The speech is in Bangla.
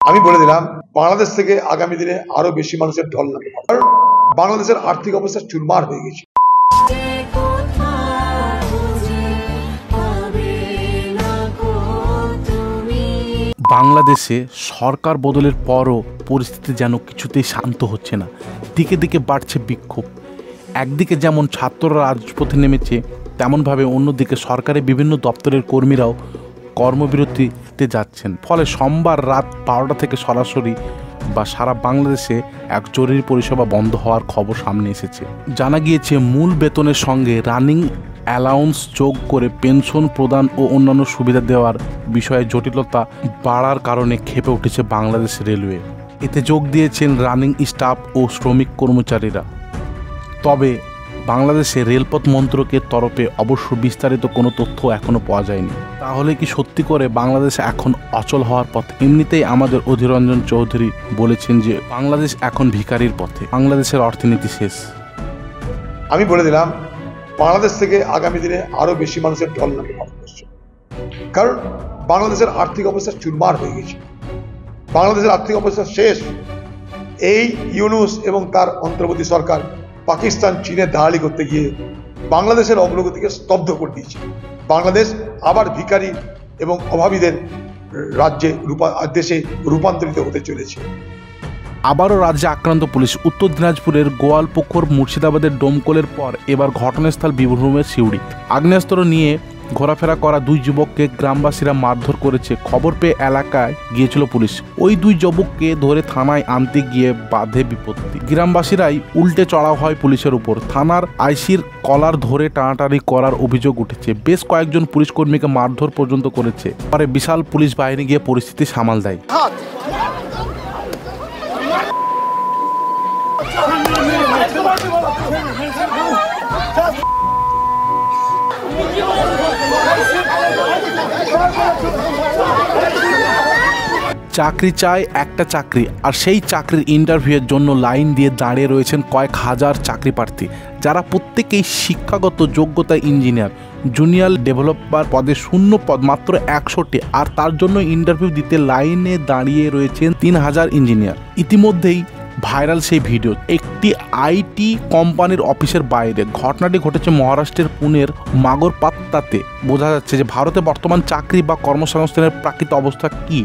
আমি বলে দিলাম বাংলাদেশ থেকে আগামী দিনে আরো বেশি মানুষের ঢল নামবে, কারণ বাংলাদেশের আর্থিক অবস্থা চুরমার হয়ে গেছে। বাংলাদেশে সরকার বদলের পরও পরিস্থিতি যেন কিছুতেই শান্ত হচ্ছে না, দিকে দিকে বাড়ছে বিক্ষোভ। একদিকে যেমন ছাত্ররা রাজপথে নেমেছে, তেমনভাবে অন্যদিকে সরকারের বিভিন্ন দপ্তরের কর্মীরাও কর্মবিরতিতে যাচ্ছেন। ফলে সোমবার রাত 12টা থেকে সরাসরি বা সারা বাংলাদেশে এক জরুরি পরিষেবা বন্ধ হওয়ার খবর সামনে এসেছে। জানা গিয়েছে মূল বেতনের সঙ্গে রানিং অ্যালাউন্স যোগ করে পেনশন প্রদান ও অন্যান্য সুবিধা দেওয়ার বিষয়ে জটিলতা বাড়ার কারণে ক্ষেপে উঠেছে বাংলাদেশ রেলওয়ে। এতে যোগ দিয়েছেন রানিং স্টাফ ও শ্রমিক কর্মচারীরা। তবে বাংলাদেশে রেলপথ মন্ত্রকের তরফে অবশ্য বিস্তারিত কোনো তথ্য এখনও পাওয়া যায়নি। তাহলে কি সত্যি করে বাংলাদেশ এখন অচল হওয়ার পথে? এমনিতেই আমাদের অধীর রঞ্জন চৌধুরী বলেছেন যে বাংলাদেশ এখন ভিখারির পথে, বাংলাদেশের অর্থনীতি শেষ। আমি বলে দিলাম বাংলাদেশ থেকে আগামী দিনে আরো বেশি মানুষের ঢল নামবে ভারতবর্ষে, কারণ বাংলাদেশের আর্থিক অবস্থা চুরমার হয়ে গেছে। বাংলাদেশের আর্থিক অবস্থা শেষ। এই ইউনূস এবং তার অন্তর্বর্তী সরকার পাকিস্তান চীনের দালালি করতে গিয়ে বাংলাদেশের অগ্রগতিকে স্তব্ধ করে দিয়েছে। বাংলাদেশ আবার ভিখারি এবং অভাবীদের দেশে রূপান্তরিত হতে চলেছে। আবারও রাজ্যে আক্রান্ত পুলিশ। উত্তর দিনাজপুরের গোয়ালপুকুর মুর্শিদাবাদের ডোমকলের পর এবার ঘটনাস্থল বীরভূমের সিউড়ি। আগ্নেয়াস্ত্র নিয়ে ঘোরাফেরা করা দুই যুবককে গ্রামবাসীরা মারধর করেছে। খবর পেয়ে এলাকায় গিয়েছিল পুলিশ। ওই দুই যুবককে ধরে থানায় আনতে গিয়ে বাধে বিপত্তি। গ্রামবাসীরাই উল্টে চড়াও হয় পুলিশের উপর। থানার আইসির কলার ধরে টানাটানি করার অভিযোগ উঠেছে। বেশ কয়েকজন পুলিশ কর্মীকে মারধর পর্যন্ত করেছে। পরে বিশাল পুলিশ বাহিনী গিয়ে পরিস্থিতি সামাল দেয়। চাকরি চায় একটা চাকরি, আর সেই চাকরির ইন্টারভিউয়ের জন্য লাইন দিয়ে দাঁড়িয়ে রয়েছেন কয়েক হাজার চাকরি প্রার্থী, যারা প্রত্যেকেই শিক্ষাগত যোগ্যতায় ইঞ্জিনিয়ার। জুনিয়র ডেভেলপার পদে শূন্য পদ মাত্র 100টি, আর তার জন্য ইন্টারভিউ দিতে লাইনে দাঁড়িয়ে রয়েছেন 3000 ইঞ্জিনিয়ার। ইতিমধ্যেই ভাইরাল সেই ভিডিও একটি আইটি কোম্পানির অফিসের বাইরে। ঘটনাটি ঘটেছে মহারাষ্ট্রের পুনের মাগরপাত্তাতে। বোঝা যাচ্ছে যে ভারতে বর্তমান চাকরি বা কর্মসংস্থানের প্রাকৃত অবস্থা কী।